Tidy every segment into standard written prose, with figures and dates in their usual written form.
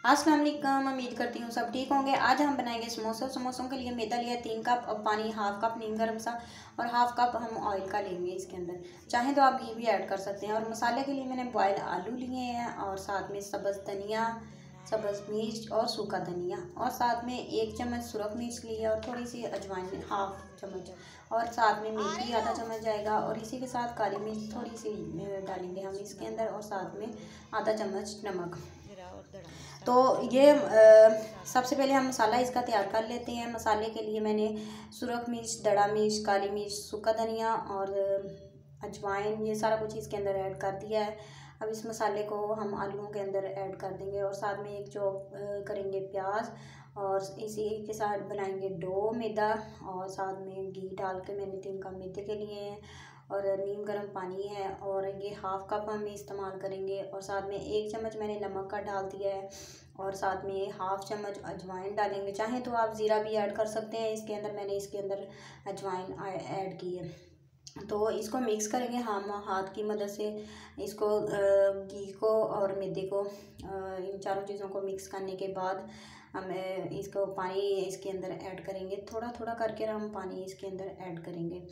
अस्सलाम वालेकुम। उम्मीद करती हूँ सब ठीक होंगे। आज हम बनाएंगे समोसा। समोसों के लिए मैदा लिया 3 कप, और पानी हाफ कप, नीम गर्म सा, और हाफ कप हम ऑयल का लेंगे इसके अंदर। चाहें तो आप घी भी ऐड कर सकते हैं। और मसाले के लिए मैंने बॉयल आलू लिए हैं, और साथ में सब्ज़ धनिया, सब्ज़ मिर्च और सूखा धनिया, और साथ में 1 चम्मच सुरख मिर्च लिया, और थोड़ी सी अजवाइन हाफ चम्मच, और साथ में मेथी आधा चम्मच जाएगा, और इसी के साथ काली मिर्च थोड़ी सी डालेंगे हम इसके अंदर, और साथ में आधा चम्मच नमक। तो ये सबसे पहले हम मसाला इसका तैयार कर लेते हैं। मसाले के लिए मैंने सुरख मिर्च, दड़ा मिर्च, काली मिर्च, सूखा धनिया और अजवाइन, ये सारा कुछ इसके अंदर ऐड कर दिया है। अब इस मसाले को हम आलूओं के अंदर ऐड कर देंगे, और साथ में एक चॉप करेंगे प्याज, और इसी के साथ बनाएंगे डो मैदा, और साथ में घी डाल के मैंने 3 कप मैदे के लिए हैं, और नीम गर्म पानी है, और ये हाफ कप हम इस्तेमाल करेंगे, और साथ में 1 चम्मच मैंने नमक का डाल दिया है, और साथ में हाफ चम्मच अजवाइन डालेंगे। चाहें तो आप ज़ीरा भी ऐड कर सकते हैं इसके अंदर, मैंने इसके अंदर अजवाइन ऐड की है। तो इसको मिक्स करेंगे हम हाथ की मदद से। इसको घी को और मैदे को, इन चारों चीज़ों को मिक्स करने के बाद हम इसको पानी इसके अंदर ऐड करेंगे। थोड़ा थोड़ा करके हम पानी इसके अंदर ऐड करेंगे।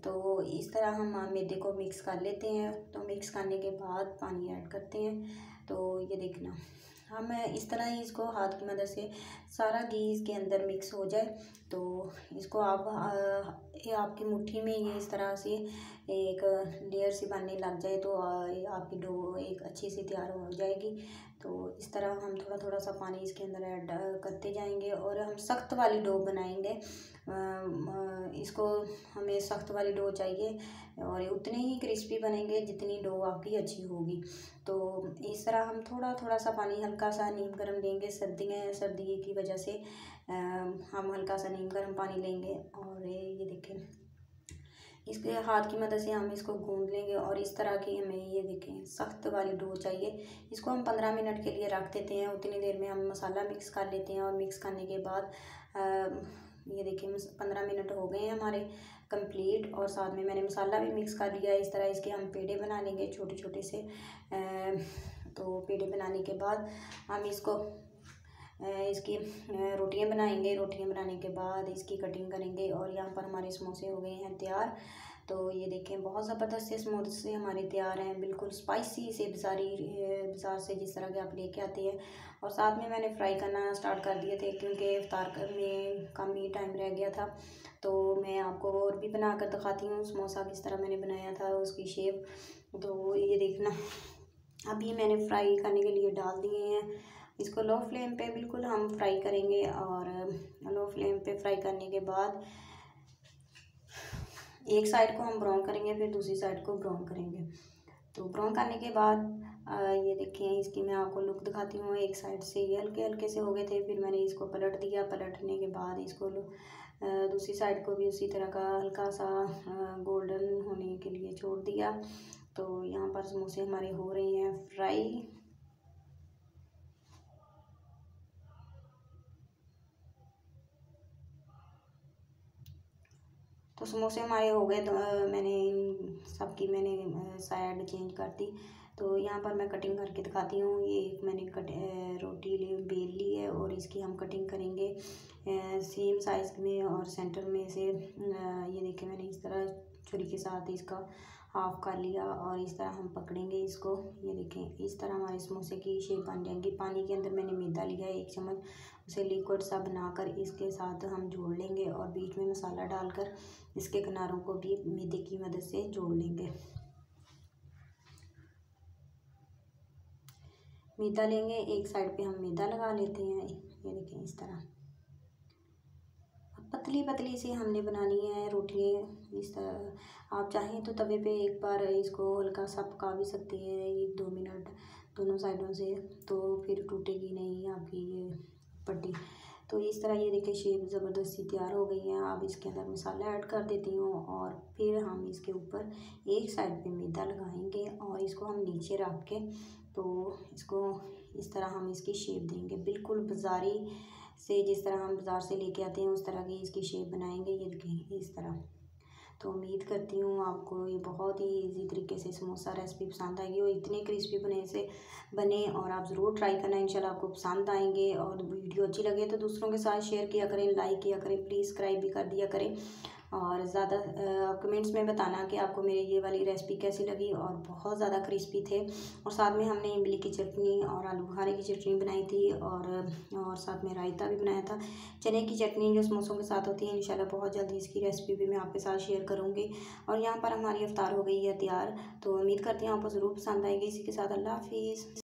तो इस तरह हम मैदे को मिक्स कर लेते हैं। तो मिक्स करने के बाद पानी ऐड करते हैं। तो ये देखना, हम इस तरह ही इसको हाथ की मदद से सारा घी इसके अंदर मिक्स हो जाए। तो इसको आप ये आपकी मुट्ठी में ये इस तरह से एक लेयर सी बनने लग जाए, तो आपकी डो एक अच्छी सी तैयार हो जाएगी। तो इस तरह हम थोड़ा थोड़ा सा पानी इसके अंदर ऐड करते जाएंगे, और हम सख्त वाली डो बनाएंगे। इसको हमें सख्त वाली डो चाहिए, और उतने ही क्रिस्पी बनेंगे जितनी डो आपकी अच्छी होगी। तो इस तरह हम थोड़ा थोड़ा सा पानी, हल्का सा नीम गर्म लेंगे। सर्दी की वजह से हम हल्का सा नीम गर्म पानी लेंगे, और ये देखें, इसके हाथ की मदद से हम इसको गूंद लेंगे, और इस तरह की हमें ये देखें सख्त वाली डो चाहिए। इसको हम 15 मिनट के लिए रख देते हैं। उतनी देर में हम मसाला मिक्स कर लेते हैं, और मिक्स करने के बाद ये देखिए 15 मिनट हो गए हैं हमारे कंप्लीट, और साथ में मैंने मसाला भी मिक्स कर लिया है। इस तरह इसके हम पेड़े बना लेंगे छोटे छोटे से। तो पेड़े बनाने के बाद हम इसको इसकी रोटियां बनाएंगे। रोटियां बनाने के बाद इसकी कटिंग करेंगे, और यहाँ पर हमारे समोसे हो गए हैं तैयार। तो ये देखें, बहुत ज़बरदस्त से समोसे हमारे तैयार हैं, बिल्कुल स्पाइसी से, बाज़ार से जिस तरह के आप लेके आते हैं। और साथ में मैंने फ्राई करना स्टार्ट कर दिए थे, क्योंकि इफ्तार में कम ही टाइम रह गया था। तो मैं आपको और भी बना कर दिखाती हूँ समोसा किस तरह मैंने बनाया था, उसकी शेप। तो ये देखना, अभी मैंने फ्राई करने के लिए डाल दिए हैं। इसको लो फ्लेम पे बिल्कुल हम फ्राई करेंगे, और लो फ्लेम पे फ्राई करने के बाद एक साइड को हम ब्राउन करेंगे, फिर दूसरी साइड को ब्राउन करेंगे। तो ब्राउन करने के बाद ये देखिए, इसकी मैं आपको लुक दिखाती हूँ। एक साइड से ये हल्के हल्के से हो गए थे, फिर मैंने इसको पलट दिया। पलटने के बाद इसको दूसरी साइड को भी उसी तरह का हल्का सा गोल्डन होने के लिए छोड़ दिया। तो यहाँ पर समोसे हमारे हो रहे हैं फ्राई। तो समोसे हमारे हो गए। तो मैंने इन सबकी मैंने साइड चेंज कर दी। तो यहाँ पर मैं कटिंग करके दिखाती हूँ। ये एक मैंने रोटी बेल ली है, और इसकी हम कटिंग करेंगे सेम साइज़ में, और सेंटर में से ये देखिए, मैंने इस तरह छुरी के साथ इसका हाफ कर लिया, और इस तरह हम पकड़ेंगे इसको। ये देखें, इस तरह हमारे समोसे की शेप बन जाएंगी। पानी के अंदर मैंने मैदा लिया है 1 चम्मच, उसे लिक्विड सा बनाकर इसके साथ हम जोड़ लेंगे, और बीच में मसाला डालकर इसके किनारों को भी मैदे की मदद से जोड़ लेंगे। मैदा लेंगे, एक साइड पे हम मैदा लगा लेते हैं। ये देखें, इस तरह पतली पतली सी हमने बनानी है रोटियाँ। इस तरह आप चाहें तो तवे पे एक बार इसको हल्का सा पका भी सकते हैं, 1-2 मिनट दोनों साइडों से, तो फिर टूटेगी नहीं आपकी ये पट्टी। तो इस तरह ये देखिए, शेप ज़बरदस्ती तैयार हो गई है। अब इसके अंदर मसाला ऐड कर देती हूँ, और फिर हम इसके ऊपर एक साइड पे मैदा लगाएंगे, और इसको हम नीचे रख के, तो इसको इस तरह हम इसकी शेप देंगे, बिल्कुल बाज़ारी से, जिस तरह हम बाज़ार से लेके आते हैं उस तरह की इसकी शेप बनाएंगे। ये देखिए, इस तरह। तो उम्मीद करती हूँ आपको ये बहुत ही ईज़ी तरीके से समोसा रेसिपी पसंद आएगी और इतने क्रिस्पी बने और आप ज़रूर ट्राई करना, इंशाल्लाह आपको पसंद आएंगे। और वीडियो अच्छी लगे तो दूसरों के साथ शेयर किया करें, लाइक किया करें, प्लीज़ सब्सक्राइब भी कर दिया करें। और ज़्यादा कमेंट्स में बताना कि आपको मेरी ये वाली रेसिपी कैसी लगी। और बहुत ज़्यादा क्रिस्पी थे। और साथ में हमने इमली की चटनी और आलू बुखारे की चटनी बनाई थी और साथ में रायता भी बनाया था। चने की चटनी जो समोसों के साथ होती है, इंशाल्लाह बहुत जल्दी इसकी रेसिपी भी मैं आपके साथ शेयर करूँगी। और यहाँ पर हमारी इफ्तार हो गई है तैयार। तो उम्मीद करती हूँ आपको ज़रूर पसंद आएगी। इसी के साथ अल्लाह हाफिज़।